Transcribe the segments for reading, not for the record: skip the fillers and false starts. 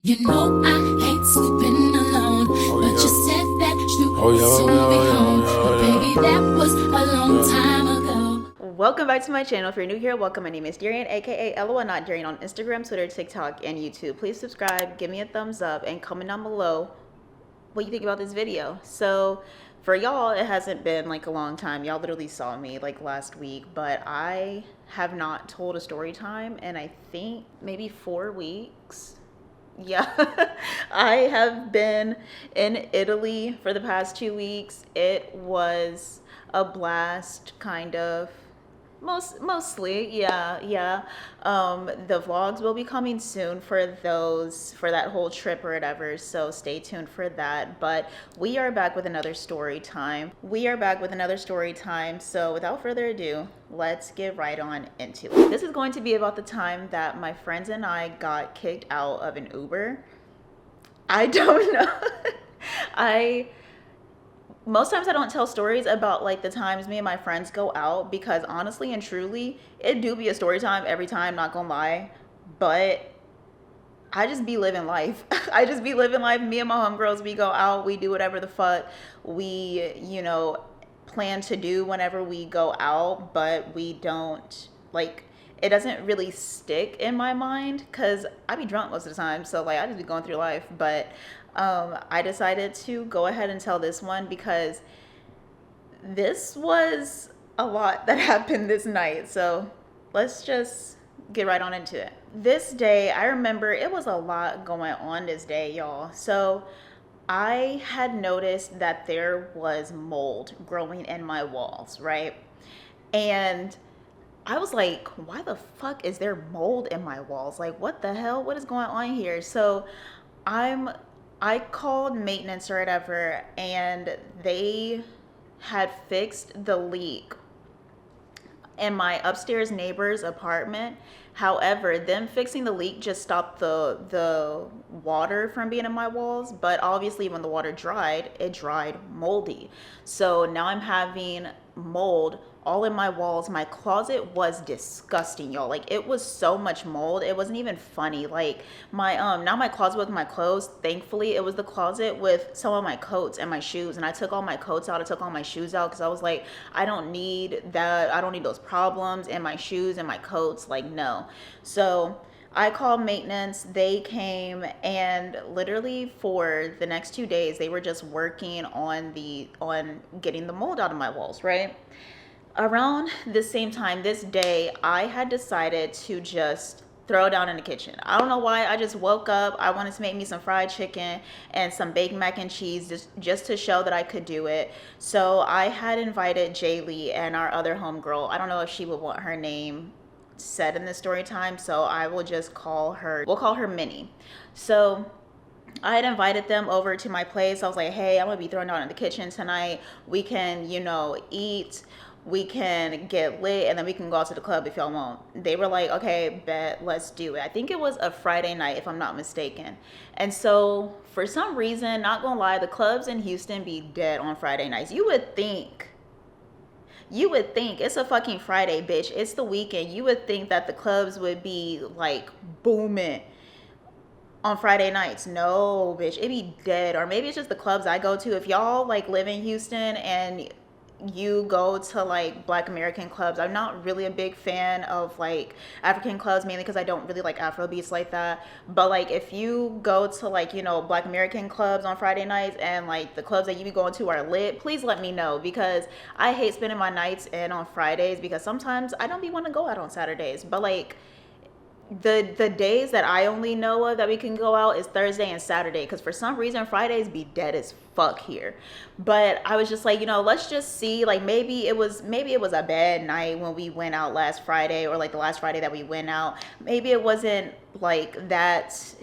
You know I hate sleeping alone, but you said that you would soon be home. But baby, that was a long time ago. Welcome back to my channel. If you're new here, welcome. My name is Darian, aka LOL Not Darian on Instagram, Twitter, TikTok, and YouTube. Please subscribe, give me a thumbs up, and comment down below what you think about this video. So for y'all, it hasn't been like a long time. Y'all literally saw me like last week, but I have not told a story time in I think maybe 4 weeks. Yeah, I have been in Italy for the past 2 weeks. It was a blast, kind of. Mostly, yeah. The vlogs will be coming soon for that whole trip or whatever, so stay tuned for that. But we are back with another story time. So without further ado, let's get right on into it. This is going to be about the time that my friends and I got kicked out of an Uber. I don't know. I Most times I don't tell stories about like the times me and my friends go out, because honestly and truly it do be a story time every time, not gonna lie. But I just be living life. I just be living life. Me and my homegirls, we go out, we do whatever the fuck we plan to do whenever we go out, but we don't like, it doesn't really stick in my mind because I be drunk most of the time, so like I just be going through life. But I decided to go ahead and tell this one because this was a lot that happened this night. So let's just get right on into it. This day, I remember it was a lot going on this day, y'all. So I had noticed that there was mold growing in my walls, right? And I was like, why the fuck is there mold in my walls? Like, what the hell? What is going on here? So I called maintenance or whatever, and they had fixed the leak in my upstairs neighbor's apartment. However, them fixing the leak just stopped the water from being in my walls, but obviously when the water dried, it dried moldy. So now I'm having mold all in my walls. My closet was disgusting, y'all. Like, it was so much mold, it wasn't even funny. Like, my now my closet with my clothes, thankfully it was the closet with some of my coats and my shoes, and I took all my coats out, I took all my shoes out, because I was like, I don't need that, I don't need those problems in my shoes and my coats, like, no. So I called maintenance, they came, and literally for the next 2 days they were just working on getting the mold out of my walls, right? Around the same time this day, I had decided to just throw down in the kitchen. I don't know why. I just woke up, I wanted to make me some fried chicken and some baked mac and cheese, just to show that I could do it. So I had invited Jaylee and our other homegirl. I don't know if she would want her name said in the story time, so I will just we'll call her Minnie. So I had invited them over to my place. I was like, hey, I'm gonna be throwing down in the kitchen tonight. We can, eat, we can get lit, and then we can go out to the club if y'all want. They were like, okay, bet, let's do it. I think it was a Friday night, if I'm not mistaken. And so for some reason, not gonna lie, the clubs in Houston be dead on Friday nights. You would think it's a fucking Friday, bitch. It's the weekend. You would think that the clubs would be like booming on Friday nights. No, bitch, it be dead. Or maybe it's just the clubs I go to. If y'all like live in Houston and you go to like Black American clubs, I'm not really a big fan of like African clubs, mainly because I don't really like Afro beats like that. But like, if you go to like, Black American clubs on Friday nights, and like the clubs that you be going to are lit, please let me know, because I hate spending my nights in on Fridays, because sometimes I don't be want to go out on Saturdays. But like, the days that I only know of that we can go out is Thursday and Saturday, because for some reason Fridays be dead as fuck here. But I was just like, let's just see, like, maybe it was a bad night when we went out last Friday, or like the last Friday that we went out. Maybe it wasn't like that.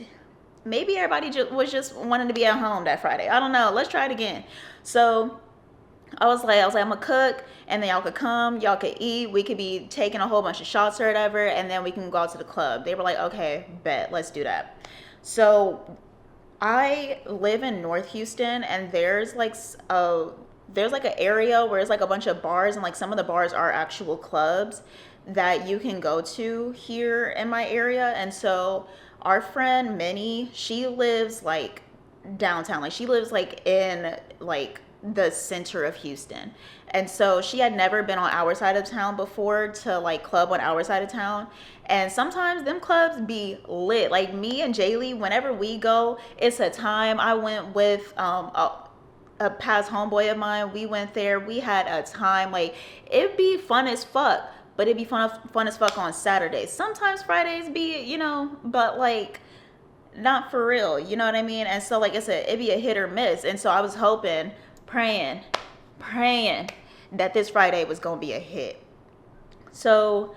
Maybe everybody was just wanting to be at home that Friday. I don't know. Let's try it again. So I was like, I'm gonna cook, and then y'all could come, y'all could eat, we could be taking a whole bunch of shots or whatever, and then we can go out to the club. They were like, okay, bet, let's do that. So I live in North Houston, and there's like an area where it's like a bunch of bars, and like some of the bars are actual clubs that you can go to here in my area. And so our friend Minnie, she lives like downtown. Like she lives like in like the center of Houston. And so she had never been on our side of town before to like club on our side of town. And sometimes them clubs be lit. Like me and Jaylee, whenever we go, it's a time. I went with a past homeboy of mine. We went there. We had a time. Like it'd be fun as fuck, but it'd be fun as fuck on Saturdays. Sometimes Fridays be, you know, but like not for real. You know what I mean? And so like I said, it'd be a hit or miss. And so I was hoping, praying that this Friday was gonna be a hit. So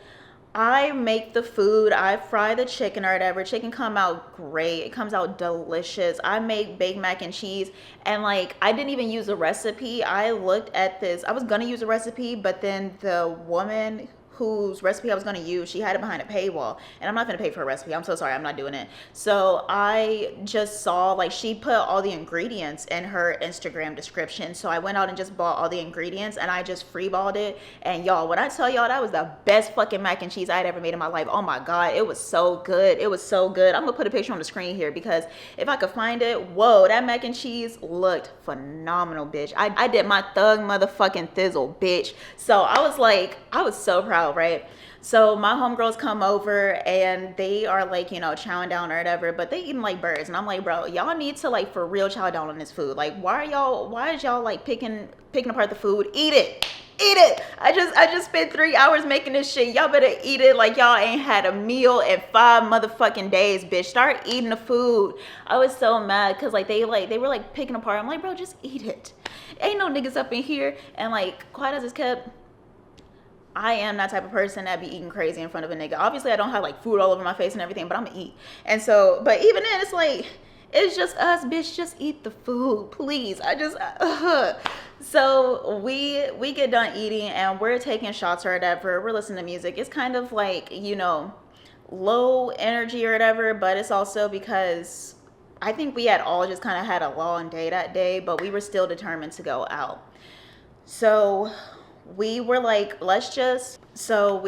I make the food, I fry the chicken or whatever. Chicken come out great. It comes out delicious. I make baked mac and cheese, and like I didn't even use a recipe. I looked at this. I was gonna use a recipe, but then the woman whose recipe I was gonna use, she had it behind a paywall, and I'm not gonna pay for a recipe. I'm so sorry, I'm not doing it. So I just saw like she put all the ingredients in her Instagram description. So I went out and just bought all the ingredients, and I just freeballed it. And y'all, when I tell y'all that was the best fucking mac and cheese I had ever made in my life, oh my god, it was so good. It was so good. I'm gonna put a picture on the screen here because if I could find it, whoa, that mac and cheese looked phenomenal, bitch. I did my thug motherfucking thizzle, bitch. So I was like, I was so proud, right? So my homegirls come over and they are like, you know, chowing down or whatever, but they eating like birds. And I'm like, bro, y'all need to like for real chow down on this food. Like, why is y'all like picking apart the food? Eat it. Eat it. I just spent 3 hours making this shit. Y'all better eat it like y'all ain't had a meal in 5 motherfucking days, bitch. Start eating the food. I was so mad because like they were like picking apart. I'm like, bro, just eat it. Ain't no niggas up in here. And like, quiet as it's kept, I am that type of person that be eating crazy in front of a nigga. Obviously, I don't have like food all over my face and everything, but I'm gonna eat. And so, but even then, it's like, it's just us, bitch. Just eat the food, please. So we get done eating and we're taking shots or whatever. We're listening to music. It's kind of like, you know, low energy or whatever, but it's also because I think we had all just kind of had a long day that day, but we were still determined to go out. So we were like, let's just go.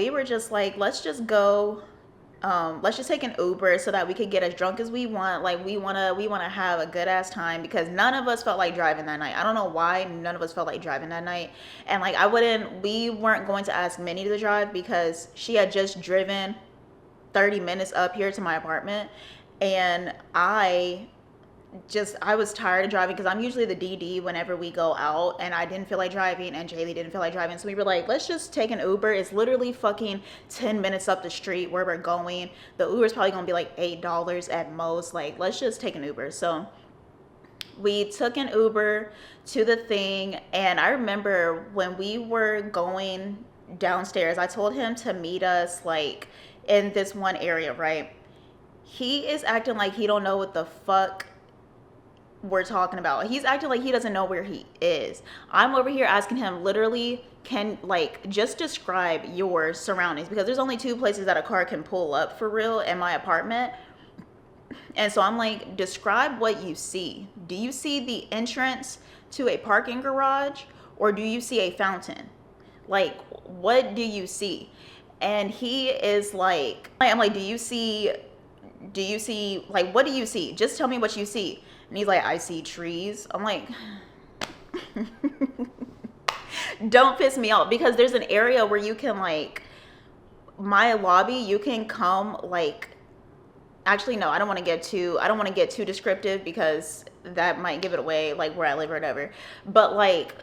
Let's just take an Uber so that we could get as drunk as we want. Like we wanna have a good ass time because none of us felt like driving that night. I don't know why none of us felt like driving that night. And like we weren't going to ask Minnie to drive because she had just driven 30 minutes up here to my apartment, and I was tired of driving because I'm usually the DD whenever we go out, and I didn't feel like driving and Jaylee didn't feel like driving. So we were like, let's just take an Uber. It's literally fucking 10 minutes up the street where we're going. The Uber's probably gonna be like $8 at most. Like, let's just take an Uber. So we took an Uber to the thing, and I remember when we were going downstairs, I told him to meet us like in this one area, right? He is acting like he don't know what the fuck we're talking about. He's acting like he doesn't know where he is. I'm over here asking him literally, can like just describe your surroundings, because there's only 2 places that a car can pull up for real in my apartment. And so I'm like, describe what you see. Do you see the entrance to a parking garage, or do you see a fountain? Like, what do you see? And he is like, I'm like, do you see like, what do you see? Just tell me what you see. And he's like, I see trees. I'm like, don't piss me off, because there's an area where you can like, my lobby, you can come like, actually no, I don't want to get too descriptive because that might give it away, like where I live or whatever. But like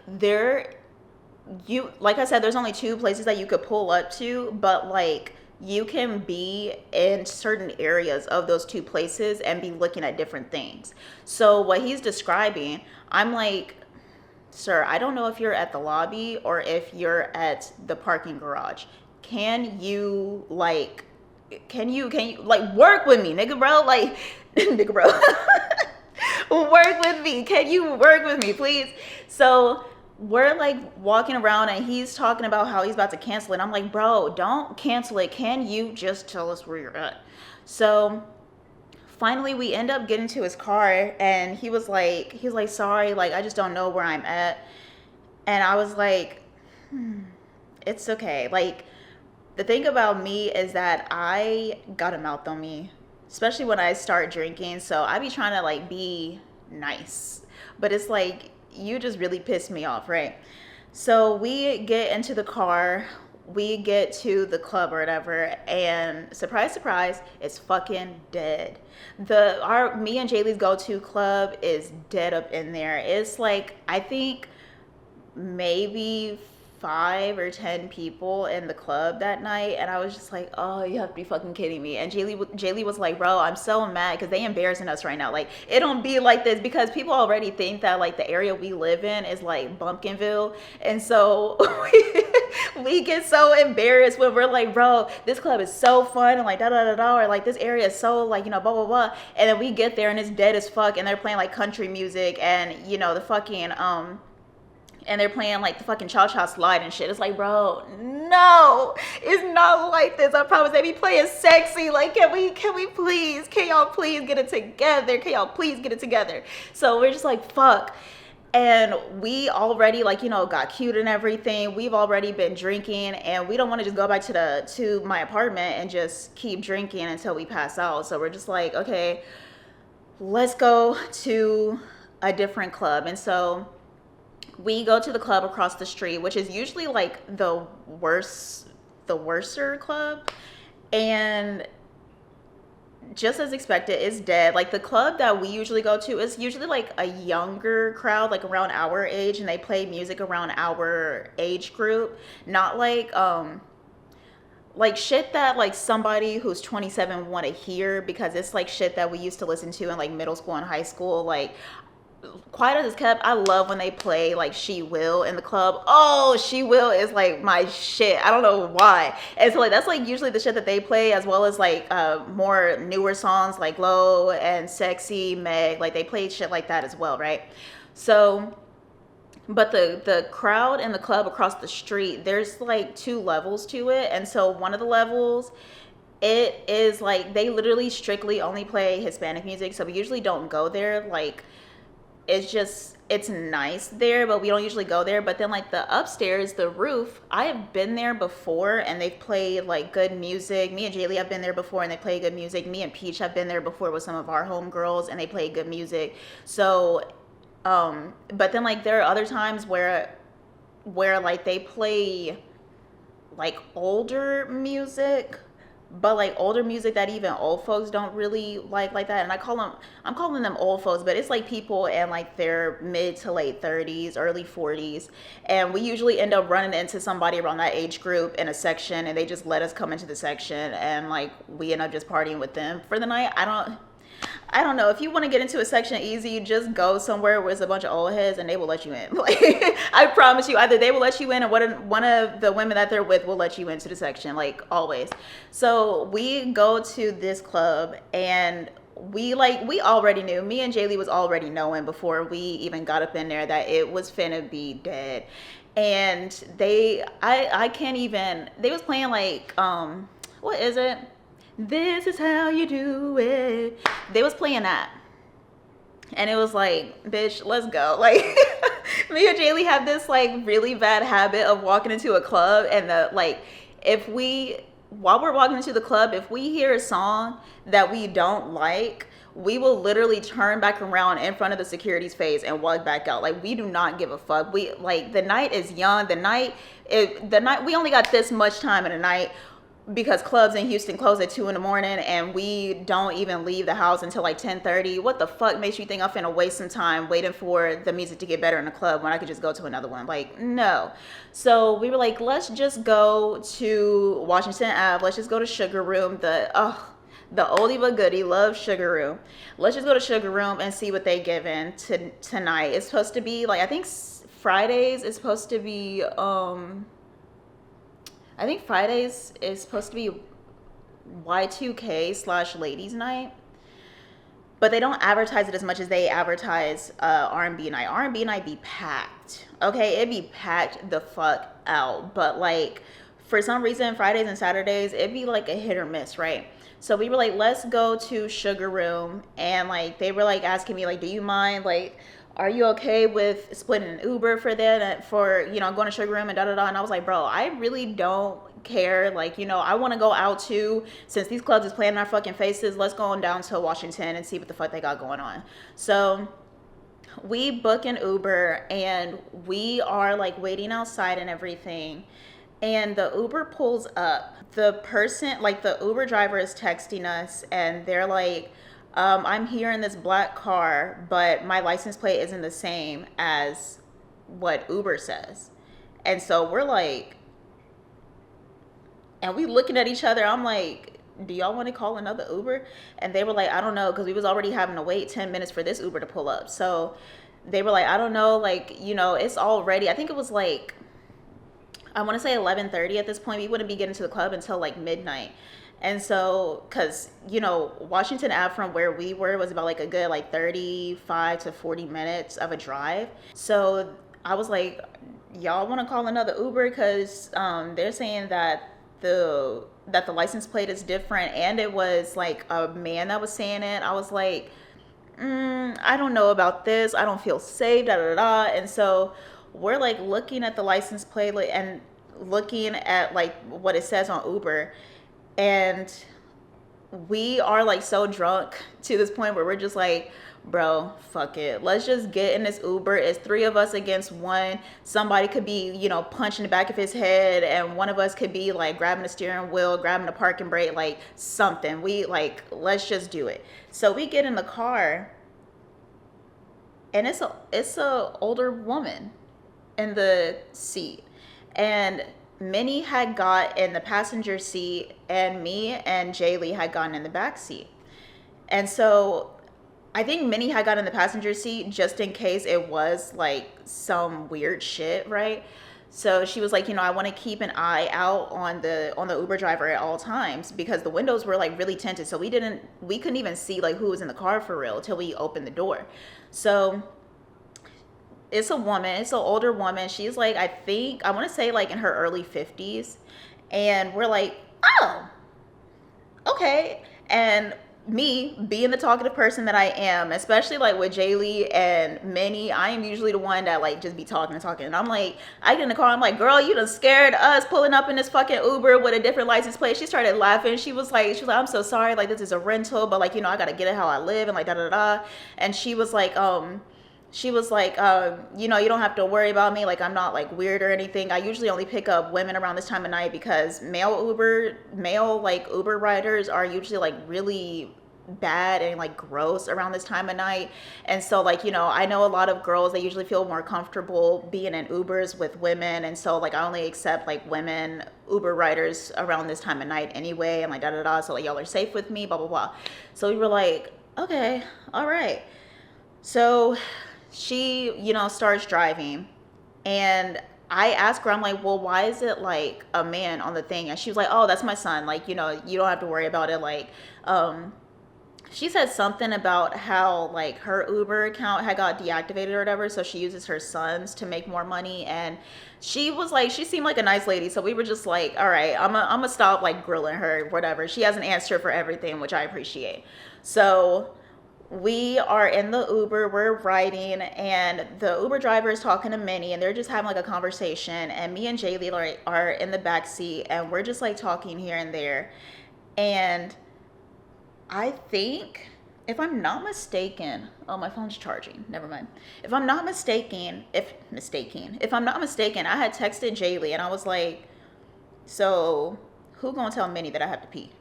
like I said, there's only 2 places that you could pull up to, but like you can be in certain areas of those 2 places and be looking at different things. So what he's describing, I'm like, sir, I don't know if you're at the lobby or if you're at the parking garage. Can you like work with me, nigga, bro? Like, nigga, bro. Work with me. Can you work with me, please? So we're like walking around and he's talking about how he's about to cancel it. I'm like, bro, don't cancel it. Can you just tell us where you're at? So finally we end up getting to his car, and he was like, sorry, like I just don't know where I'm at. And I was like, it's okay. Like, the thing about me is that I got a mouth on me. especially when I start drinking. So I be trying to like be nice, but it's like you just really piss me off, right? So we get into the car, we get to the club or whatever, and surprise, surprise, it's fucking dead. Me and Jaylee's go-to club is dead up in there. It's like I think maybe 5 or 10 people in the club that night, and I was just like, oh, you have to be fucking kidding me. And Jaylee was like, bro, I'm so mad because they embarrassing us right now. Like, it don't be like this because people already think that like the area we live in is like Bumpkinville, and so we get so embarrassed when we're like, bro, this club is so fun and like da da da da, or like this area is so like, you know, blah blah blah, and then we get there and it's dead as fuck, and they're playing like country music and you know the fucking and they're playing like the fucking cha-cha slide and shit. It's like, bro, no, it's not like this. I promise. They be playing sexy. Like, can y'all please get it together? Can y'all please get it together? So we're just like, fuck. And we already like, you know, got cute and everything. We've already been drinking, and we don't want to just go back to my apartment and just keep drinking until we pass out. So we're just like, okay, let's go to a different club. And so we go to the club across the street, which is usually like the worser club. And just as expected, it's dead. Like the club that we usually go to is usually like a younger crowd, like around our age, and they play music around our age group. Not like shit that like somebody who's 27 want to hear, because it's like shit that we used to listen to in like middle school and high school. Like Quiet as It's Kept, I love when they play like She Will in the club. Oh, She Will is like my shit. I don't know why. And so like that's like usually the shit that they play, as well as like more newer songs like Low and Sexy, Meg. Like they play shit like that as well, right? So, but the crowd in the club across the street, there's like 2 levels to it. And so one of the levels, it is like they literally strictly only play Hispanic music. So we usually don't go there. Like it's nice there, but we don't usually go there. But then like the upstairs, the roof, I have been there before, and they've played like good music. Me and Jaylee have been there before, and they play good music. Me and Peach have been there before with some of our homegirls, and they play good music. So but then like there are other times where like they play like older music, but like older music that even old folks don't really like that. And I'm calling them old folks, but it's like people in like their mid to late 30s, early 40s. And we usually end up running into somebody around that age group in a section, and they just let us come into the section, and like we end up just partying with them for the night. I don't know. If you want to get into a section easy, you just go somewhere where there's a bunch of old heads and they will let you in. Like, I promise you, either they will let you in, or one of the women that they're with will let you into the section, like always. So we go to this club, and we already knew. Me and Jaylee was already knowing before we even got up in there that it was finna be dead. And I can't even, they was playing like, what is it? This is how you do it. They was playing that. And it was like, bitch, let's go. Like, me and Jaylee have this like really bad habit of walking into a club, and while we're walking into the club, if we hear a song that we don't like, we will literally turn back around in front of the security's face and walk back out. Like, we do not give a fuck. We like, the night is young. We only got this much time in the night, because clubs in Houston close at 2 in the morning, and we don't even leave the house until like 10:30. What the fuck makes you think I'm finna waste some time waiting for the music to get better in the club when I could just go to another one? Like, no. So we were like, let's just go to Washington Ave. Let's just go to Sugar Room. The oldie but goodie, love Sugar Room. Let's just go to Sugar Room and see what they giving tonight. It's supposed to be like, I think Fridays is supposed to be I think Fridays is supposed to be Y2K / ladies night, but they don't advertise it as much as they advertise R&B night. R&B night be packed. Okay, it be packed the fuck out. But like, for some reason, Fridays and Saturdays, it'd be like a hit or miss, right? So we were like, let's go to Sugar Room, and like they were like asking me like, do you mind like are you okay with splitting an Uber for that, for, you know, going to Sugar Room and da-da-da? And I was like, bro, I really don't care. Like, you know, I want to go out too. Since these clubs is playing in our fucking faces, let's go on down to Washington and see what the fuck they got going on. So we book an Uber and we are like waiting outside and everything. And the Uber pulls up. The person, like the Uber driver, is texting us and they're like, I'm here in this black car, but my license plate isn't the same as what Uber says. And so we're like, and we looking at each other. I'm like, do y'all want to call another Uber? And they were like, I don't know, because we was already having to wait 10 minutes for this Uber to pull up. So they were like, I don't know, like, you know, it's already, I think it was like, I want to say 11:30 at this point. We wouldn't be getting to the club until like midnight. And so, because, you know, Washington Ave from where we were was about like a good like 35 to 40 minutes of a drive. So I was like, y'all want to call another Uber? Because they're saying that the license plate is different, and it was like a man that was saying it. I was like, I don't know about this. I don't feel safe, da da da. And so we're like looking at the license plate and looking at like what it says on Uber, and we are like so drunk to this point where we're just like, bro, fuck it, let's just get in this Uber. It's three of us against one. Somebody could be, you know, punching the back of his head, and one of us could be like grabbing the steering wheel, grabbing the parking brake, like something. We like, let's just do it. So we get in the car, and it's a older woman in the seat, and Minnie had got in the passenger seat, and me and Jaylee had gotten in the back seat. And so I think Minnie had gotten in the passenger seat just in case it was like some weird shit, right? So she was like, you know, I want to keep an eye out on the Uber driver at all times, because the windows were like really tinted, so we couldn't even see like who was in the car for real till we opened the door. So it's a woman, it's an older woman. She's like, I want to say like in her early 50s. And we're like, oh, okay. And me being the talkative person that I am, especially like with Jaylee and Minnie, I am usually the one that like just be talking and talking. And I'm like, I get in the car, I'm like, girl, you done scared us pulling up in this fucking Uber with a different license plate. She started laughing. She was like, I'm so sorry, like this is a rental, but like, you know, I gotta get it how I live and like da da da. And she was like, you know, you don't have to worry about me. Like, I'm not like weird or anything. I usually only pick up women around this time of night because male like Uber riders are usually like really bad and like gross around this time of night. And so like, you know, I know a lot of girls, they usually feel more comfortable being in Ubers with women. And so like, I only accept like women Uber riders around this time of night anyway. And like da da da. So like, y'all are safe with me, blah, blah, blah. So we were like, okay, all right. So she, you know, starts driving, and I asked her, I'm like, well, why is it like a man on the thing? And she was like, oh, that's my son. Like, you know, you don't have to worry about it. Like, she said something about how like her Uber account had got deactivated or whatever. So she uses her son's to make more money. And she was like, she seemed like a nice lady. So we were just like, all right, I'm gonna stop like grilling her, whatever. She has an answer for everything, which I appreciate. So we are in the Uber, we're riding, and the Uber driver is talking to Minnie, and they're just having like a conversation, and me and Jaylee are in the back seat, and we're just like talking here and there. And I think, if I'm not mistaken, oh, my phone's charging, never mind. If I'm not mistaken, I had texted Jaylee, and I was like, so who gonna tell Minnie that I have to pee?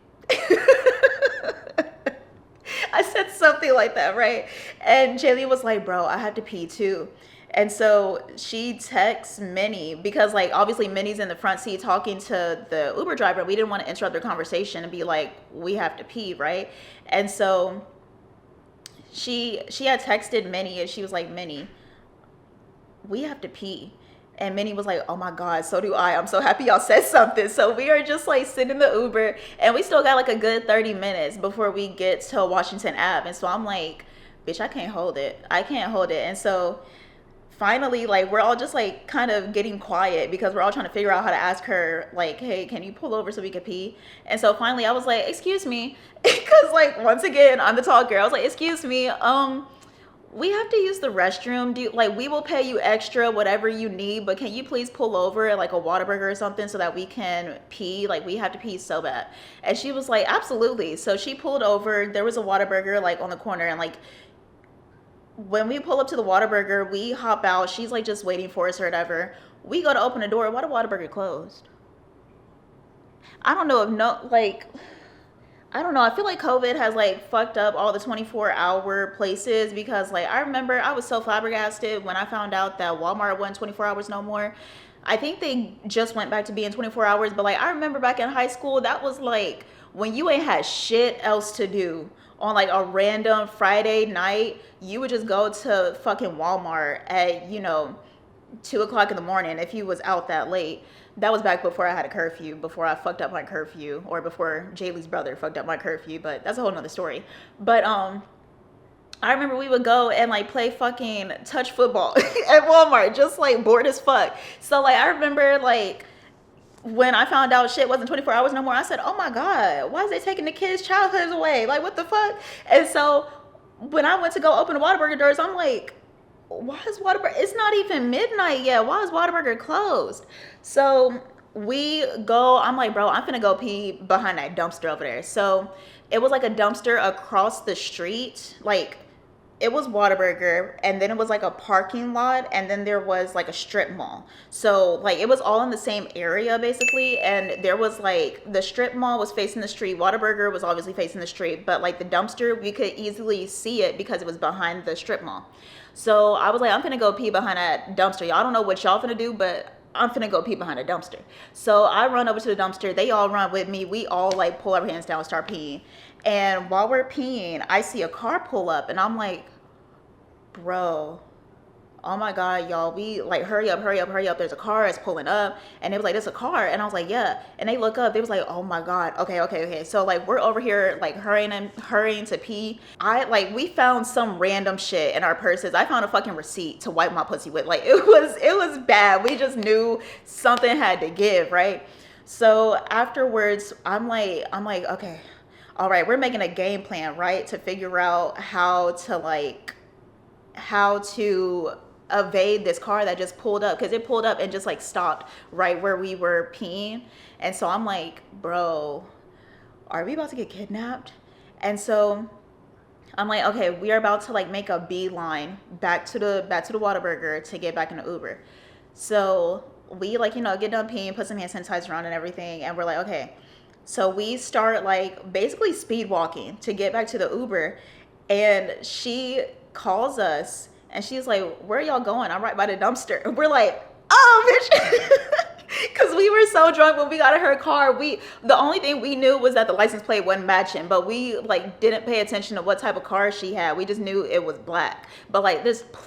I said something like that, right? And Jaylee was like, bro, I have to pee too. And so she texts Minnie, because like obviously Minnie's in the front seat talking to the Uber driver. We didn't want to interrupt their conversation and be like, we have to pee, right? And so she had texted Minnie, and she was like, Minnie, we have to pee. And Minnie was like, oh my God, so do I. I'm so happy y'all said something. So we are just like sitting in the Uber, and we still got like a good 30 minutes before we get to Washington Ave. And so I'm like, bitch, I can't hold it. And so finally, like, we're all just like kind of getting quiet because we're all trying to figure out how to ask her, like, hey, can you pull over so we can pee? And so finally I was like, excuse me, because like, once again, I'm the tall girl. I was like, excuse me, we have to use the restroom. Do like we will pay you extra, whatever you need, but can you please pull over at like a Whataburger or something so that we can pee? Like we have to pee so bad. And she was like, absolutely. So she pulled over. There was a Whataburger like on the corner, and like when we pull up to the Whataburger, we hop out. She's like just waiting for us or whatever. We go to open the door. Why the Whataburger closed? I don't know if no like I don't know. I feel like COVID has like fucked up all the 24-hour places because like I remember I was so flabbergasted when I found out that Walmart wasn't 24 hours no more. I think they just went back to being 24 hours, but like I remember back in high school, that was like when you ain't had shit else to do on like a random Friday night, you would just go to fucking Walmart at, 2 o'clock in the morning if you was out that late. That was back before I had a curfew, before I fucked up my curfew, or before Jaylee's brother fucked up my curfew, but that's a whole nother story. But I remember we would go and like play fucking touch football at Walmart, just like bored as fuck. So like I remember like when I found out shit wasn't 24 hours no more, I said, oh my God, why is they taking the kids' childhoods away? Like what the fuck? And so when I went to go open the Whataburger doors, I'm like, why is Whataburger, it's not even midnight yet, why is Whataburger closed? So we go, I'm like, bro, I'm finna go pee behind that dumpster over there. So it was like a dumpster across the street, like it was Whataburger, and then it was like a parking lot, and then there was like a strip mall. So like it was all in the same area basically, and there was like the strip mall was facing the street, Whataburger was obviously facing the street, but like the dumpster, we could easily see it because it was behind the strip mall. So I was like, I'm finna go pee behind that dumpster. Y'all don't know what y'all finna do, but I'm finna go pee behind a dumpster. So I run over to the dumpster. They all run with me. We all like pull our hands down and start peeing. And while we're peeing, I see a car pull up, and I'm like, bro, oh my God, y'all, we like, hurry up, hurry up, hurry up. There's a car that's pulling up. And they was like, there's a car. And I was like, yeah. And they look up, they was like, oh my God. Okay. So like, we're over here like hurrying to pee. We found some random shit in our purses. I found a fucking receipt to wipe my pussy with. Like it was bad. We just knew something had to give, right? So afterwards, I'm like, okay, all right, we're making a game plan, right? To figure out how to evade this car that just pulled up, because it pulled up and just like stopped right where we were peeing. And so I'm like, bro, are we about to get kidnapped? And so I'm like, okay, we are about to like make a beeline back to the Whataburger to get back in the Uber. So we like, get done peeing, put some hand sanitizer on and everything, and we're like, okay. So we start like basically speed walking to get back to the Uber, and she calls us and she's like, where are y'all going? I'm right by the dumpster. And we're like, oh bitch. Because we were so drunk when we got in her car. The only thing we knew was that the license plate wasn't matching, but we like didn't pay attention to what type of car she had. We just knew it was black. But like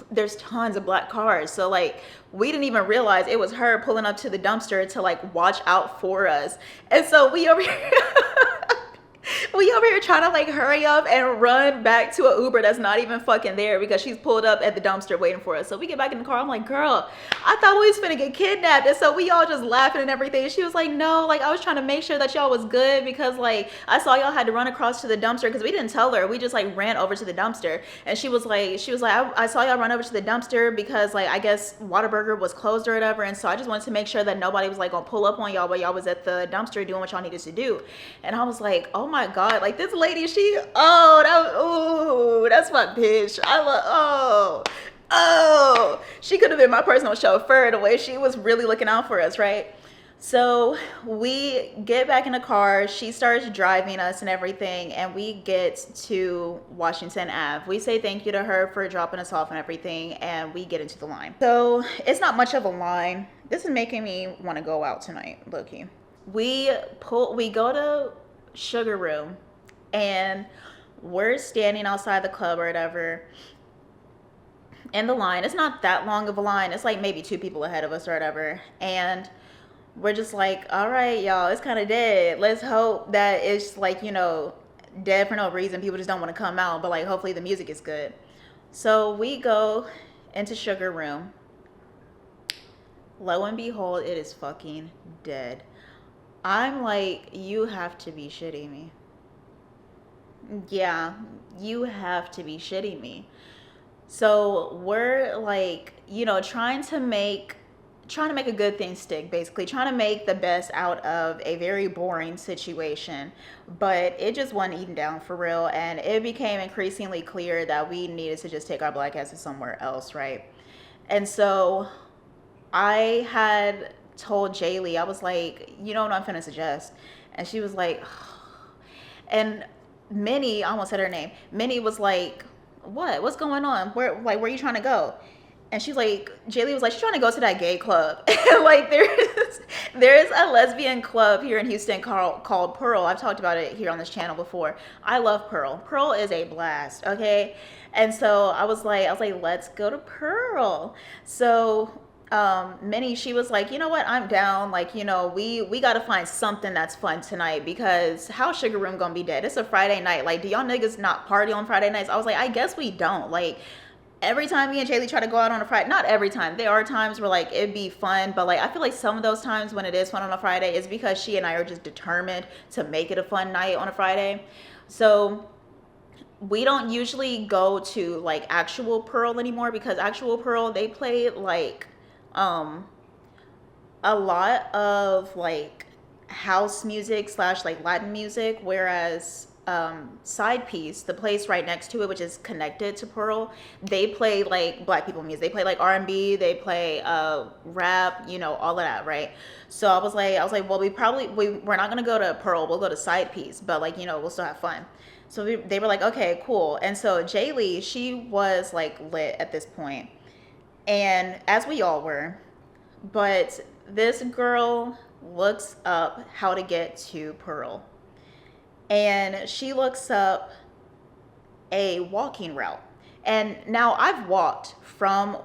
there's tons of black cars, so like we didn't even realize it was her pulling up to the dumpster to like watch out for us. And so we over here we over here trying to like hurry up and run back to an Uber that's not even fucking there because she's pulled up at the dumpster waiting for us. So we get back in the car. I'm like, girl, I thought we was finna get kidnapped. And so we all just laughing and everything. She was like, no, like I was trying to make sure that y'all was good because like I saw y'all had to run across to the dumpster, because we didn't tell her. We just like ran over to the dumpster. And she was like, I saw y'all run over to the dumpster because like I guess Whataburger was closed or whatever. And so I just wanted to make sure that nobody was like gonna pull up on y'all while y'all was at the dumpster doing what y'all needed to do. And I was like, oh my God, like this lady, that's my bitch. She could have been my personal chauffeur the way she was really looking out for us, right? So we get back in the car, she starts driving us and everything, and we get to Washington Ave. We say thank you to her for dropping us off and everything, and we get into the line. So it's not much of a line. This is making me want to go out tonight, low-key. We go to Sugar Room, and we're standing outside the club or whatever in the line. It's not that long of a line. It's like maybe 2 people ahead of us or whatever. And we're just like, all right, y'all, it's kind of dead. Let's hope that it's like, dead for no reason. People just don't want to come out, but like hopefully the music is good. So we go into Sugar Room. Lo and behold, it is fucking dead. I'm like, you have to be shitting me. Yeah, you have to be shitting me. So we're like, trying to make a good thing stick, basically trying to make the best out of a very boring situation. But it just wasn't eating down for real, and it became increasingly clear that we needed to just take our black asses somewhere else, right? And so I had told Jaylee, I was like, you know what I'm finna suggest? And she was like, and Minnie, I almost said her name. Minnie was like, what? What's going on? Where are you trying to go? And she's like, Jaylee was like, she's trying to go to that gay club. Like there's a lesbian club here in Houston called Pearl. I've talked about it here on this channel before. I love Pearl. Pearl is a blast, okay? And so I was like, let's go to Pearl. So Minnie, she was like, you know what, I'm down. Like, we got to find something that's fun tonight, because how Sugar Room gonna be dead? It's a Friday night. Like, do y'all niggas not party on Friday nights? I was like, I guess we don't. Like, every time me and Jaylee try to go out on a Friday, not every time, there are times where like it'd be fun, but like I feel like some of those times when it is fun on a Friday is because she and I are just determined to make it a fun night on a Friday. So we don't usually go to like actual Pearl anymore, because actual Pearl, they play like um a lot of like house music slash like Latin music, whereas Side Piece, the place right next to it, which is connected to Pearl, they play like black people music. They play like R&B, they play rap, all of that, right? So I was like, well, we're not gonna go to Pearl, we'll go to Side Piece, but like, we'll still have fun. So they were like, okay, cool. And so Jaylee, she was like lit at this point, and as we all were, but this girl looks up how to get to Pearl, and she looks up a walking route. And now I've walked from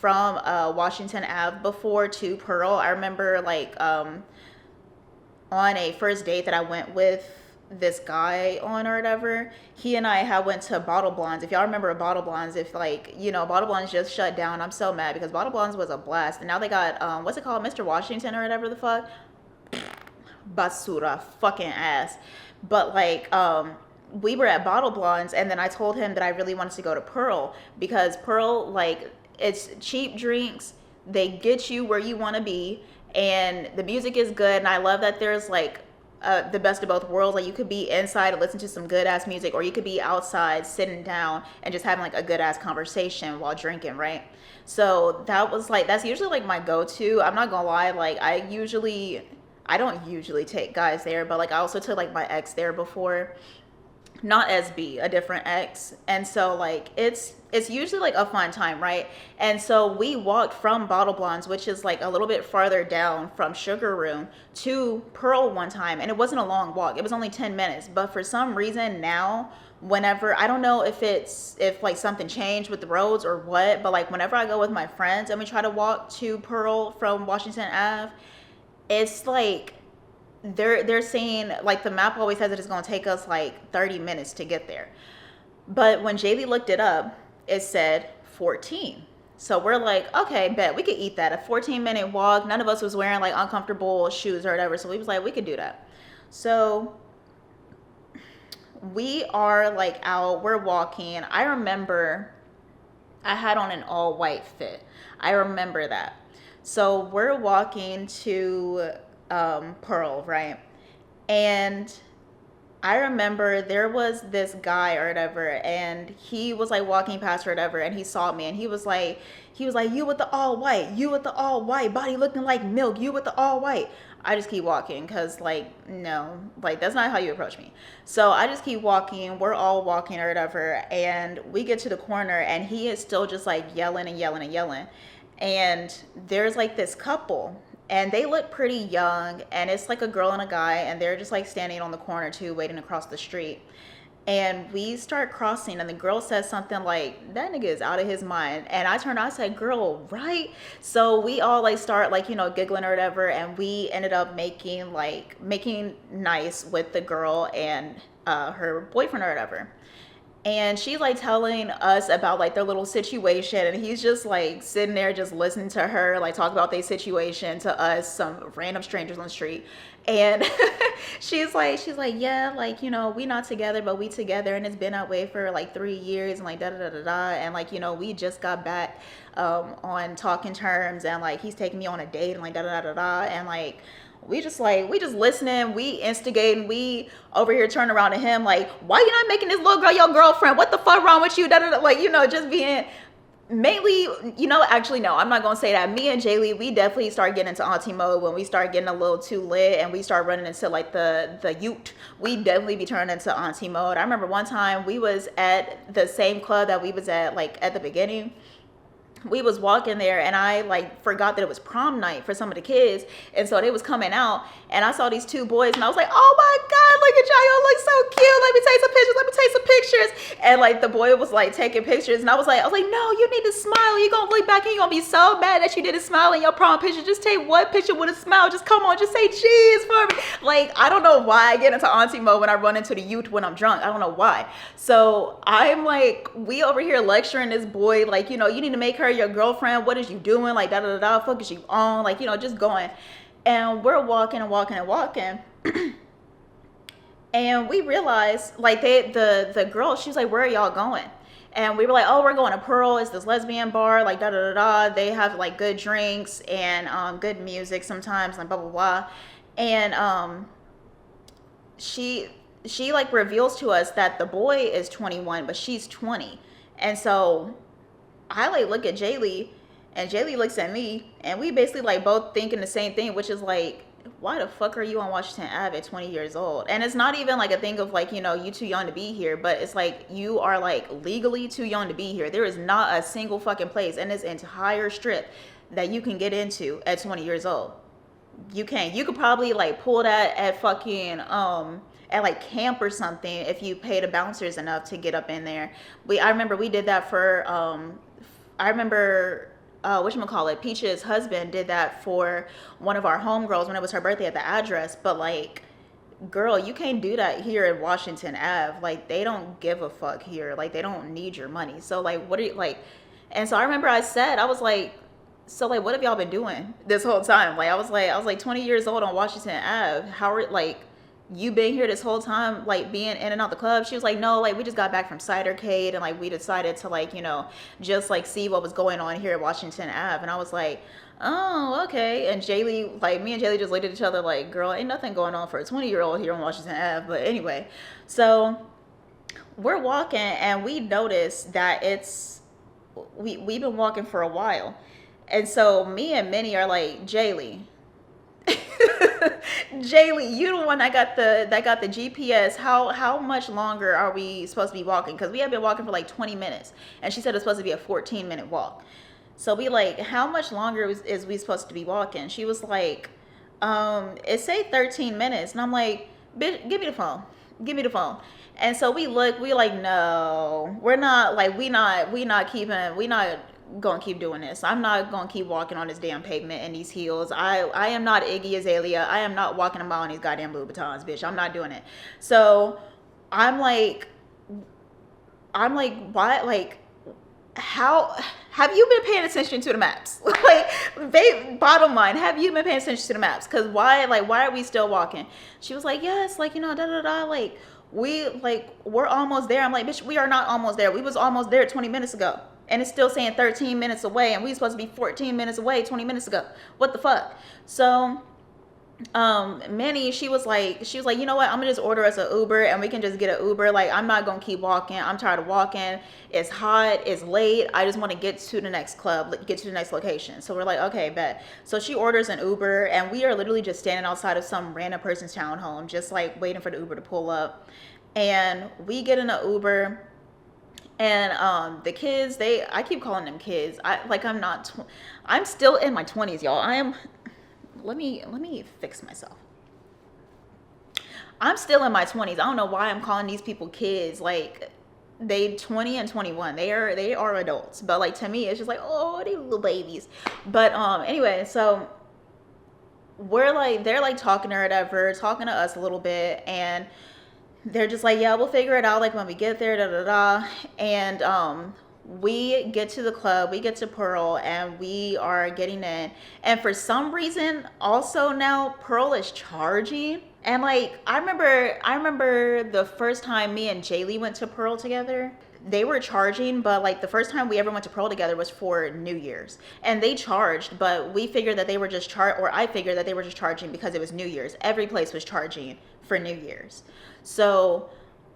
Washington Ave before to Pearl. I remember like on a first date that I went with this guy on or whatever, he and I had went to Bottle Blondes. If y'all remember Bottle Blondes, if like, Bottle Blondes just shut down, I'm so mad, because Bottle Blondes was a blast. And now they got what's it called, Mr. Washington or whatever the fuck. Basura, fucking ass. But like we were at Bottle Blondes, and then I told him that I really wanted to go to Pearl, because Pearl, like, it's cheap drinks, they get you where you want to be, and the music is good. And I love that there's like the best of both worlds. Like, you could be inside and listen to some good ass music, or you could be outside sitting down and just having like a good ass conversation while drinking, right? So that's usually like my go-to. I'm not gonna lie, like I don't usually take guys there, but like I also took like my ex there before. Not SB, a different ex. And so like it's usually like a fun time, right? And so we walked from Bottle Blondes, which is like a little bit farther down from Sugar Room, to Pearl one time, and it wasn't a long walk. It was only 10 minutes. But for some reason now, whenever, I don't know if like something changed with the roads or what, but like whenever I go with my friends and we try to walk to Pearl from Washington Ave, it's like they're saying like the map always says that it's going to take us like 30 minutes to get there. But when JV looked it up, it said 14. So we're like, okay, bet we could eat that. A 14-minute walk. None of us was wearing like uncomfortable shoes or whatever. So we was like, we could do that. So we are like out, we're walking. I remember I had on an all white fit. I remember that. So we're walking to Pearl, right? And I remember there was this guy or whatever, and he was like walking past or whatever, and he saw me, and he was like, you with the all white, body looking like milk, you with the all white. I just keep walking, because like, no, like that's not how you approach me. So I just keep walking, we're all walking or whatever, and we get to the corner, and he is still just like yelling and yelling and yelling. And there's like this couple, and they look pretty young, and it's like a girl and a guy, and they're just like standing on the corner too, waiting across the street. And we start crossing, and the girl says something like, that nigga is out of his mind. And I turned, I said, girl, right? So we all like start like, giggling or whatever, and we ended up making nice with the girl and her boyfriend or whatever. and she's like telling us about like their little situation, and he's just like sitting there just listening to her like talk about their situation to us, some random strangers on the street. And she's like yeah, like, you know, we not together but we together, and it's been that way for like 3 years, and like da da da da da, and like, you know, we just got back on talking terms, and like he's taking me on a date, and like da da da da da, and like we just listening, we instigating, we over here turning around to him like, why you not making this little girl your girlfriend? What the fuck wrong with you? Da, da, da. Like, you know, just being mainly, you know, actually no, I'm not gonna say that. Me and Jaylee, we definitely start getting into auntie mode when we start getting a little too lit and we start running into like the ute. We definitely be turning into auntie mode. I remember one time we was at the same club that we was at like at the beginning. We was walking there, and I like forgot that it was prom night for some of the kids, and so they was coming out, and I saw these two boys, and I was like, oh my god, look at y'all look so cute, let me take some pictures, let me take some pictures. And like the boy was like taking pictures, and I was like no, you need to smile, you gonna look back and you gonna be so mad that you didn't smile in your prom picture. Just take one picture with a smile, just come on, just say cheese for me. Like, I don't know why I get into auntie mode when I run into the youth when I'm drunk. I don't know why. So I'm like, we over here lecturing this boy like, you know, you need to make her your girlfriend. What is you doing? Like da da da da. Fuck is you on? Like, you know, just going. And we're walking and walking and walking. And we realized like the girl, she was like, where are y'all going? And we were like, oh, we're going to Pearl. It's this lesbian bar, like da da da da. They have like good drinks and good music sometimes, and blah blah blah. And she like reveals to us that the boy is 21 but she's 20. And so I like look at Jaylee, and Jaylee looks at me, and we basically like both thinking the same thing, which is like, why the fuck are you on Washington Ave at 20 years old? And it's not even like a thing of like, you know, you too young to be here, but it's like you are like legally too young to be here. There is not a single fucking place in this entire strip that you can get into at 20 years old. You can't. You could probably like pull that at fucking at like camp or something if you pay the bouncers enough to get up in there. I remember we did that for I remember whatchamacallit, Peach's husband did that for one of our homegirls when it was her birthday at the address. But like, girl, you can't do that here in Washington Ave. Like, they don't give a fuck here. Like, they don't need your money. So like, what are you like? And so I remember I was like, so like, what have y'all been doing this whole time? Like, I was like 20 years old on Washington Ave. How are like, you been here this whole time, like being in and out the club? She was like, no, like we just got back from Cidercade, and like we decided to like, you know, just like see what was going on here at Washington Ave. And I was like, oh, okay. And Jaylee, like me and Jaylee just looked at each other like, girl, ain't nothing going on for a 20-year-old here on Washington Ave. But anyway, so we're walking, and we noticed that we've been walking for a while. And so me and Minnie are like, Jaylee, Jaylee, you the one that got the GPS. How much longer are we supposed to be walking? Because we have been walking for like 20 minutes, and she said it's supposed to be a 14-minute walk. So we like, how much longer is we supposed to be walking? She was like, it say 13 minutes, and I'm like, bitch, give me the phone, give me the phone. And so we like, no, we're not, like, we not gonna keep doing this. I'm not gonna keep walking on this damn pavement in these heels. I am not Iggy Azalea. I am not walking a mile in these goddamn Louboutins, bitch. I'm not doing it. So I'm like, why? Like, how have you been paying attention to the maps? Like, bottom line, have you been paying attention to the maps? Because why are we still walking? She was like, yes, like, you know, da da da, like we're almost there. I'm like, bitch, we are not almost there. We was almost there 20 minutes ago. And it's still saying 13 minutes away, and we supposed to be 14 minutes away 20 minutes ago. What the fuck? So Manny, she was like, you know what, I'm gonna just order us an Uber, and we can just get an Uber. Like, I'm not gonna keep walking. I'm tired of walking. It's hot, it's late. I just want to get to the next club, get to the next location. So we're like, okay, bet. So she orders an Uber, and we are literally just standing outside of some random person's townhome, just like waiting for the Uber to pull up. And we get in an Uber. And the kids, I keep calling them kids. I'm still in my 20s, y'all. Let me fix myself. I'm still in my 20s. I don't know why I'm calling these people kids. Like, they 20 and 21. They are adults. But like, to me, it's just like, oh, they little babies. But anyway, so they're like talking to her, whatever, talking to us a little bit, and they're just like, yeah, we'll figure it out like when we get there, da da da. And we get to the club, we get to Pearl, and we are getting in. And for some reason, also now Pearl is charging. And like I remember the first time me and Jaylee went to Pearl together. They were charging, but like the first time we ever went to Pearl together was for New Year's, and they charged. But we figured that they were just or I figured that they were just charging because it was New Year's. Every place was charging for New Year's, so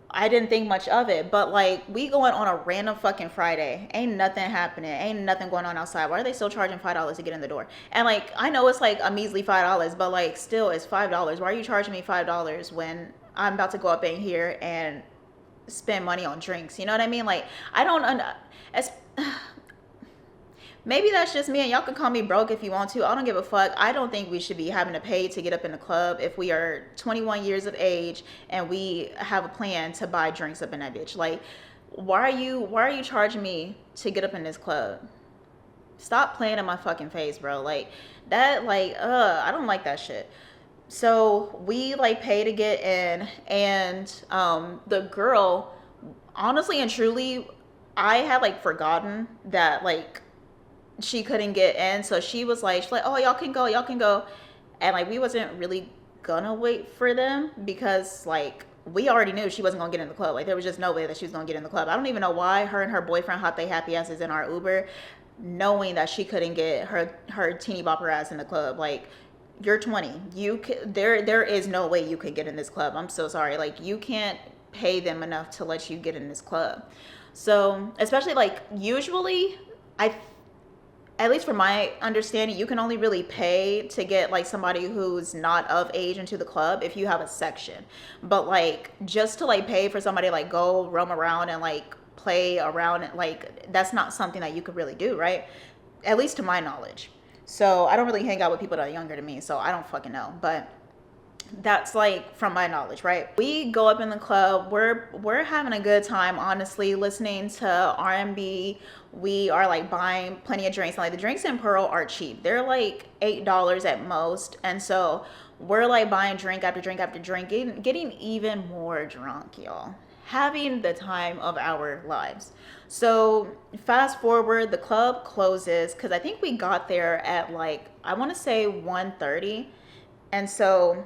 I didn't think much of it. But like we going on a random fucking Friday, ain't nothing happening, ain't nothing going on outside. Why are they still charging $5 to get in the door? And like I know it's like a measly $5, but like still it's $5. Why are you charging me $5 when I'm about to go up in here and spend money on drinks? You know what I mean? Like I don't as maybe that's just me, and y'all can call me broke if you want to. I don't give a fuck. I don't think we should be having to pay to get up in the club if we are 21 years of age and we have a plan to buy drinks up in that bitch. Like why are you charging me to get up in this club? Stop playing in my fucking face, bro. Like that, like I don't like that shit. So we like pay to get in, and the girl, honestly and truly, I had like forgotten that like she couldn't get in. So she's like, oh, y'all can go. And like we wasn't really gonna wait for them because like we already knew she wasn't gonna get in the club. Like there was just no way that she was gonna get in the club. I don't even know why her and her boyfriend hopped they happy asses in our Uber, knowing that she couldn't get her teeny bopper ass in the club. Like you're 20, there is no way you could get in this club. I'm so sorry. Like you can't pay them enough to let you get in this club. So especially like usually I at least from my understanding, you can only really pay to get like somebody who's not of age into the club if you have a section. But like just to like pay for somebody to, like go roam around and like play around, like that's not something that you could really do, right? At least to my knowledge. So I don't really hang out with people that are younger than me, so I don't fucking know. But that's like from my knowledge, right? We go up in the club, we're having a good time, honestly, listening to R&B. We are like buying plenty of drinks, and like the drinks in Pearl are cheap. They're like $8 at most. And so we're like buying drink after drink after drink, getting even more drunk, y'all, having the time of our lives. So fast forward, the club closes because I think we got there at like, I want to say 1:30. And so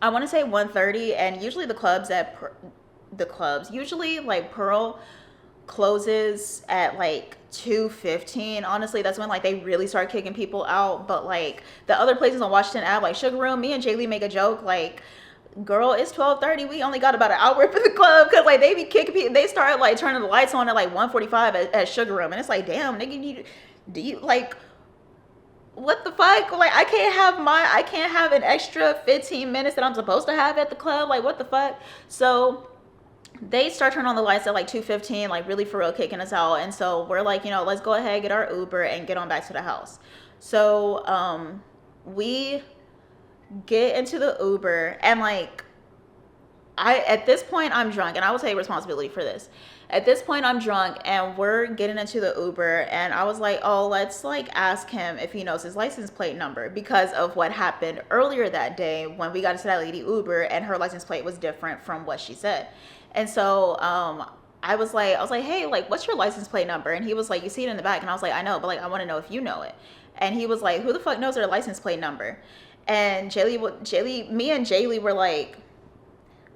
I want to say 1:30, and usually usually like Pearl closes at like 2:15. Honestly, that's when like they really start kicking people out. But like the other places on Washington Ave, like Sugar Room, me and Jaylee make a joke like, girl, it's 12:30. We only got about an hour up in the club because like they be kicking people. They start like turning the lights on at like 1:45 at Sugar Room, and it's like, damn, nigga, do you like, what the fuck? Like I can't have an extra 15 minutes that I'm supposed to have at the club. Like what the fuck? So they start turning on the lights at like 2:15, like really for real kicking us out. And so we're like, let's go ahead, get our Uber and get on back to the house. So we get into the Uber, and like at this point I'm drunk, and I will take responsibility for this. At this point I'm drunk, and we're getting into the Uber, and I was like, oh, let's like ask him if he knows his license plate number, because of what happened earlier that day when we got into that lady Uber and her license plate was different from what she said. And so I was like, hey, like what's your license plate number? And he was like, you see it in the back. And I was like, I know, but like I want to know if you know it. And he was like, who the fuck knows their license plate number? And me and Jaylee were like,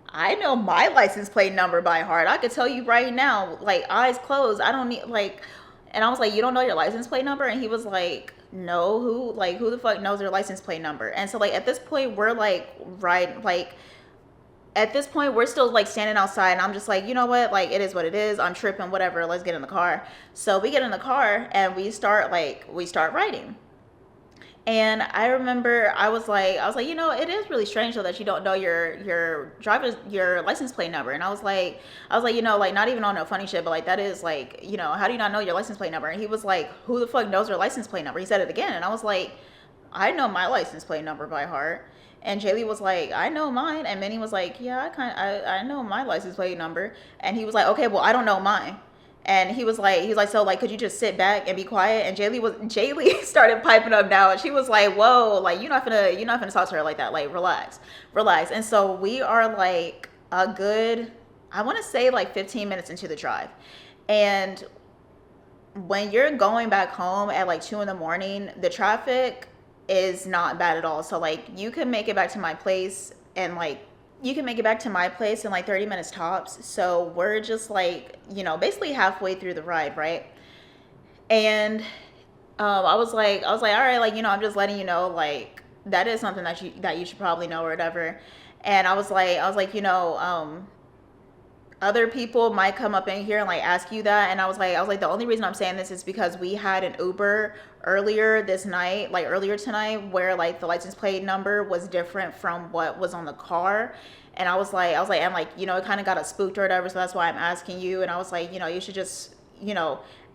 I know my license plate number by heart. I could tell you right now, like eyes closed. I don't need like, and I was like, you don't know your license plate number? And he was like, no, who the fuck knows their license plate number? And so like at this point we're like, right, like at this point we're still like standing outside, and I'm just like, you know what, like it is what it is, I'm tripping, whatever, let's get in the car. So we get in the car and we start riding. And I remember I was like, it is really strange though that you don't know your license plate number. And I was like, like not even on no funny shit, but like that is like, how do you not know your license plate number? And he was like, who the fuck knows their license plate number? He said it again, and I was like, I know my license plate number by heart. And Jaylee was like, I know mine. And Minnie was like, yeah, I know my license plate number. And he was like, okay, well I don't know mine. And he was like, so like, could you just sit back and be quiet? And Jaylee started piping up now, and she was like, whoa, like you're not gonna talk to her like that. Like relax. And so we are like a good, I want to say like 15 minutes into the drive. And when you're going back home at like 2 in the morning, the traffic is not bad at all. So like you can make it back to my place and like you can make it back to my place in like 30 minutes tops. So we're just like, basically halfway through the ride, right? And I was like, all right, like, I'm just letting you know, like, that is something that you should probably know or whatever. And I was like, other people might come up in here and like ask you that. And I was like, the only reason I'm saying this is because we had an Uber earlier this night, like earlier tonight, where like the license plate number was different from what was on the car. And I'm like, it kind of got us spooked or whatever. So that's why I'm asking you. And I was like, you should just,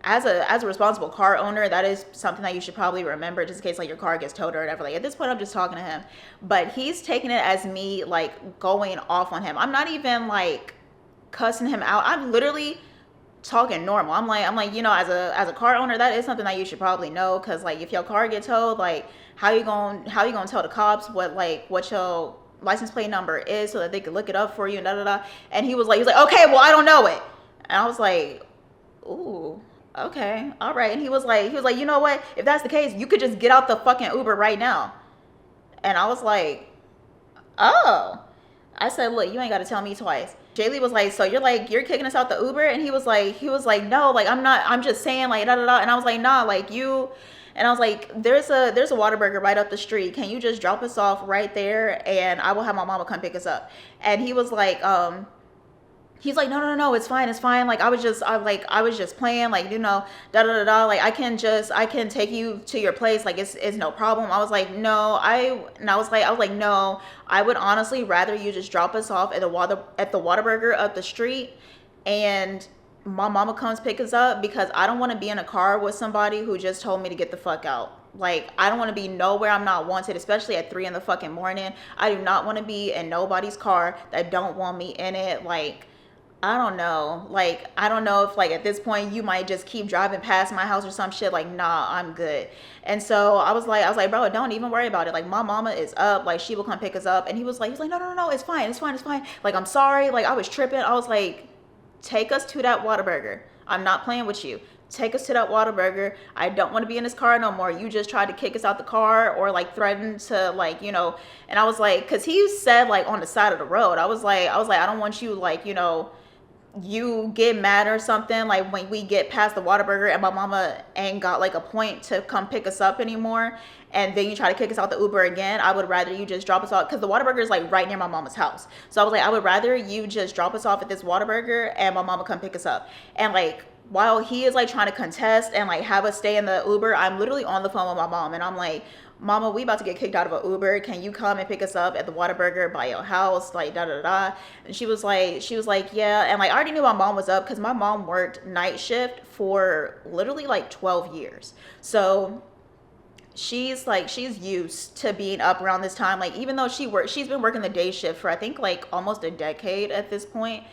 as a responsible car owner, that is something that you should probably remember, just in case like your car gets towed or whatever. Like at this point, I'm just talking to him, but he's taking it as me like going off on him. I'm not even like cussing him out. I'm literally talking normal. I'm like, as a car owner, that is something that you should probably know, because like if your car gets towed, like how you gonna tell the cops what your license plate number is so that they can look it up for you and da da da. And he was like, okay, well I don't know it. And I was like, ooh, okay, all right. And he was like, you know what? If that's the case, you could just get out the fucking Uber right now. And I was like, oh. I said, look, you ain't got to tell me twice. Jaylee was like, so you're kicking us out the Uber? And he was like, no, like I'm not. I'm just saying like da da da. And I was like, nah, like you. And I was like, there's a Whataburger right up the street. Can you just drop us off right there, and I will have my mama come pick us up? And he was like, he's like, no, it's fine. Like I was just playing, like, da da da da. Like I can take you to your place, like it's no problem. I was like, no, I was like, no, I would honestly rather you just drop us off at the Whataburger up the street, and my mama comes pick us up, because I don't want to be in a car with somebody who just told me to get the fuck out. Like, I don't want to be nowhere I'm not wanted, especially at 3 in the fucking morning. I do not want to be in nobody's car that don't want me in it. Like, I don't know. Like, I don't know if, like, at this point you might just keep driving past my house or some shit. Like, nah, I'm good. And so I was like, bro, don't even worry about it. Like, my mama is up. Like, she will come pick us up. And he was like, no, it's fine. Like, I'm sorry. Like, I was tripping. I was like, take us to that Whataburger. I'm not playing with you. Take us to that Whataburger. I don't want to be in this car no more. You just tried to kick us out the car, or like threatened to, like, and I was like, cause he said like on the side of the road, I was like, I don't want you, like, you get mad or something, like when we get past the Whataburger and my mama ain't got like a point to come pick us up anymore, and then you try to kick us out the Uber again. I would rather you just drop us off, because the Whataburger is like right near my mama's house. So I was like, I would rather you just drop us off at this Whataburger and my mama come pick us up. And like, while he is like trying to contest and like have us stay in the Uber, I'm literally on the phone with my mom, and I'm like, Mama, we about to get kicked out of an Uber. Can you come and pick us up at the Whataburger by your house? Like, da da da. And she was like, yeah. And like, I already knew my mom was up, because my mom worked night shift for literally like 12 years. So she's used to being up around this time. Like, even though she's been working the day shift for I think like almost a decade at this point.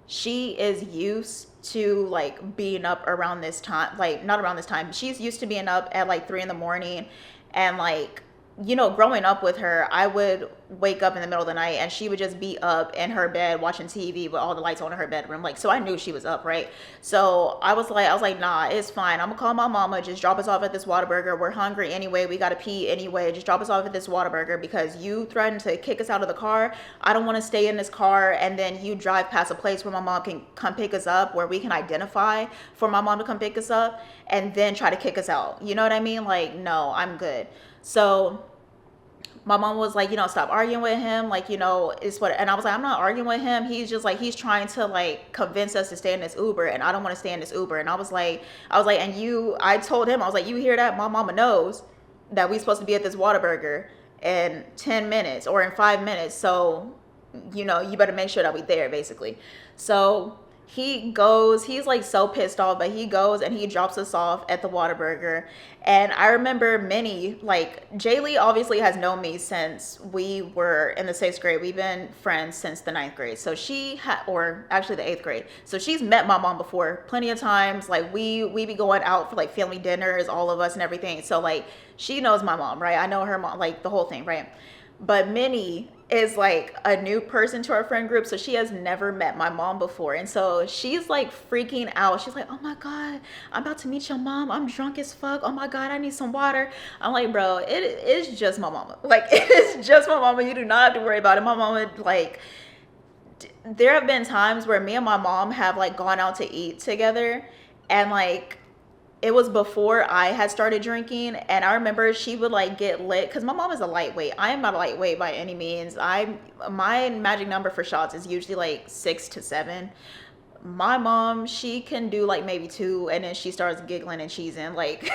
She is used to like being up around this time, like not around this time. She's used to being up at like 3 in the morning. And like, growing up with her, I would wake up in the middle of the night and she would just be up in her bed watching TV with all the lights on in her bedroom. Like, so I knew she was up, right? So I was like, nah, it's fine. I'm gonna call my mama. Just drop us off at this Whataburger. We're hungry anyway. We gotta pee anyway. Just drop us off at this Whataburger, because you threatened to kick us out of the car. I don't want to stay in this car and then you drive past a place where my mom can come pick us up, where we can identify for my mom to come pick us up, and then try to kick us out. You know what I mean? Like, no, I'm good. So my mom was like, stop arguing with him. Like, it's what, and I was like, I'm not arguing with him. He's just like, he's trying to like convince us to stay in this Uber, and I don't want to stay in this Uber. And I was like, I told him, I was like, you hear that? My mama knows that we supposed to be at this Whataburger in 10 minutes or in 5 minutes. So, you better make sure that we there, basically. So he's like so pissed off, but he goes and he drops us off at the Whataburger. And I remember like Jaylee obviously has known me since we were in the 6th grade. We've been friends since the 9th grade. So or actually the 8th grade. So she's met my mom before plenty of times. Like we be going out for like family dinners, all of us and everything. So like she knows my mom, right? I know her mom, like the whole thing, right? But Minnie is like a new person to our friend group, so she has never met my mom before, and so she's like freaking out. She's like, oh my god, I'm about to meet your mom, I'm drunk as fuck, oh my god, I need some water. I'm like, bro, it is just my mama. Like, it is just my mama. You do not have to worry about it. My mama, like, there have been times where me and my mom have like gone out to eat together, and like it was before I had started drinking, and I remember she would like get lit because my mom is a lightweight. I am not a lightweight by any means. My magic number for shots is usually like 6 to 7. My mom, she can do like maybe 2, and then she starts giggling and cheesing like.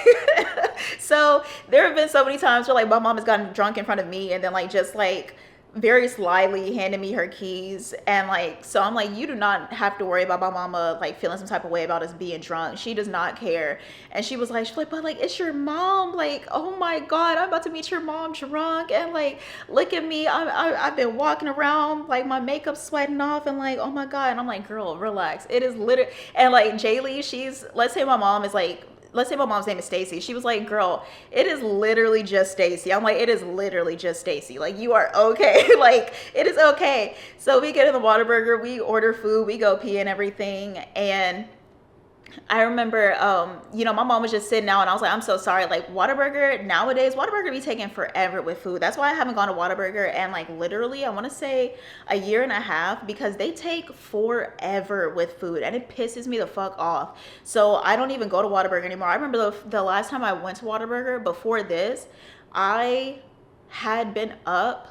So there have been so many times where like my mom has gotten drunk in front of me, and then like just like very slyly handing me her keys, and like, so I'm like, you do not have to worry about my mama like feeling some type of way about us being drunk. She does not care. And she's like, but like, it's your mom, like, oh my god, I'm about to meet your mom drunk, and like, look at me, I've been walking around like my makeup sweating off, and like, oh my god. And I'm like, girl, relax. It is literally, and like Jaylee, let's say my mom is like, let's say my mom's name is Stacy. She was like, girl, it is literally just Stacy. I'm like, it is literally just Stacy. Like, you are okay. Like, it is okay. So we get in the Whataburger, we order food, we go pee and everything. And I remember, you know, my mom was just sitting down, and I was like, I'm so sorry. Like, Whataburger be taking forever with food. That's why I haven't gone to Whataburger in like literally, I want to say a year and a half, because they take forever with food, and it pisses me the fuck off. So I don't even go to Whataburger anymore. I remember the last time I went to Whataburger before this, I had been up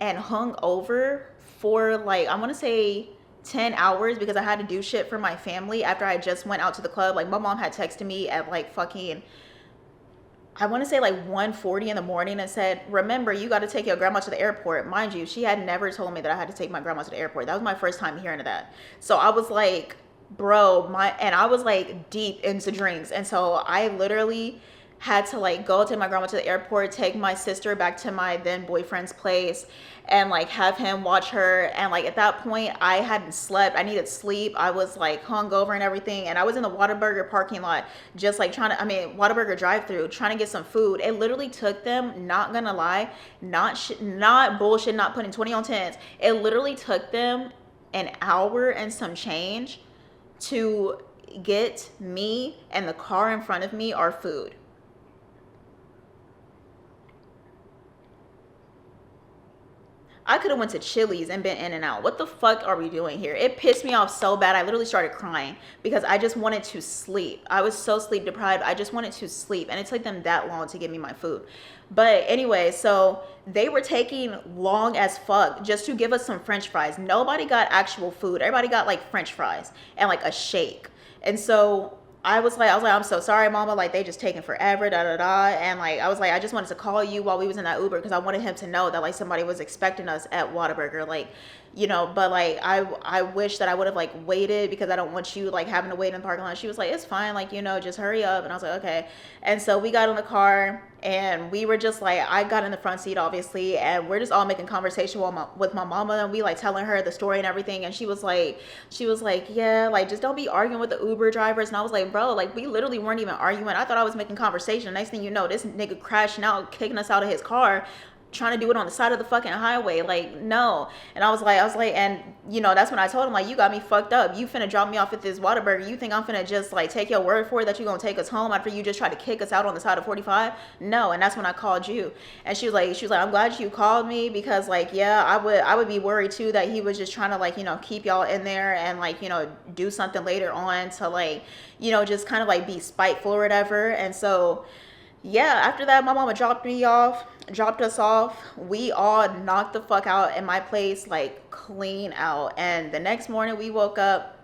and hung over for like, I want to say 10 hours, because I had to do shit for my family after I just went out to the club. Like, my mom had texted me at like fucking, I want to say like 1:40 in the morning, and said, remember, you got to take your grandma to the airport. Mind you, she had never told me that I had to take my grandma to the airport. That was my first time hearing of that. So I was like, bro, and I was like deep into drinks. And so I literally had to like go take my grandma to the airport, take my sister back to my then boyfriend's place, and like have him watch her. And like at that point, I hadn't slept. I needed sleep. I was like hungover and everything, and I was in the Whataburger parking lot, just like Whataburger drive-through, trying to get some food. It literally took them, not gonna lie, not bullshit, not putting 20 on 10s, it literally took them an hour and some change to get me and the car in front of me our food. I could have went to Chili's and been in and out. What the fuck are we doing here? It pissed me off so bad. I literally started crying because I just wanted to sleep. I was so sleep deprived. I just wanted to sleep, and it took them that long to give me my food. But anyway, so they were taking long as fuck just to give us some French fries. Nobody got actual food. Everybody got like French fries and like a shake. And so I was like, I'm so sorry, mama. Like, they just taking forever, da da da. And like, I was like, I just wanted to call you while we was in that Uber, because I wanted him to know that like somebody was expecting us at Whataburger. Like, you know, but like, I wish that I would have like waited, because I don't want you like having to wait in the parking lot. She was like, it's fine. Like, you know, just hurry up. And I was like, okay. And so we got in the car, and we were just like, I got in the front seat, obviously, and we're just all making conversation with my mama, and we like telling her the story and everything. And she was like, yeah, like, just don't be arguing with the Uber drivers. And I was like, bro, like, we literally weren't even arguing. I thought I was making conversation. Next thing you know, this nigga crashing out, kicking us out of his car, trying to do it on the side of the fucking highway. Like, no. And I was like, and you know, that's when I told him, like, you got me fucked up. You finna drop me off at this Whataburger. You think I'm finna just like take your word for it that you gonna take us home after you just tried to kick us out on the side of 45? No. And that's when I called you. And she was like, I'm glad you called me, because like, yeah, I would be worried too that he was just trying to like, you know, keep y'all in there and like, you know, do something later on to like, you know, just kind of like be spiteful or whatever. And so yeah, after that, my mama dropped us off. We all knocked the fuck out in my place, like clean out. And the next morning we woke up,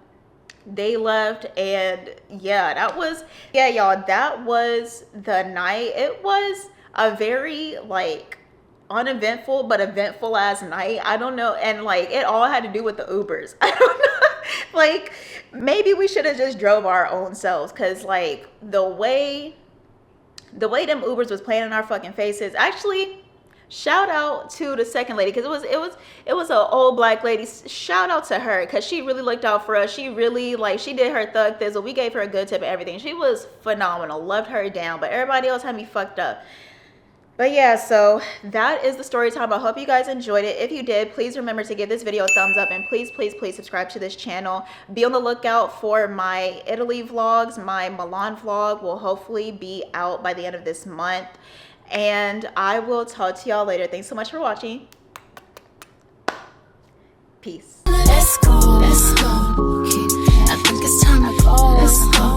they left, and yeah, y'all, that was the night. It was a very like uneventful but eventful ass night. I don't know. And like, it all had to do with the Ubers. I don't know. Like, maybe we should have just drove our own selves, because like the way them Ubers was playing in our fucking faces. Actually, shout out to the second lady, because it was an old black lady. Shout out to her, because she really looked out for us. She really like, she did her thug thizzle. We gave her a good tip and everything. She was phenomenal. Loved her down. But everybody else had me fucked up. But yeah, so that is the story time. I hope you guys enjoyed it. If you did, please remember to give this video a thumbs up, and please subscribe to this channel. Be on the lookout for my Italy vlogs. My Milan vlog will hopefully be out by the end of this month, and I will talk to y'all later. Thanks so much for watching. Peace. Let's go. I think it's time to go. Let's go.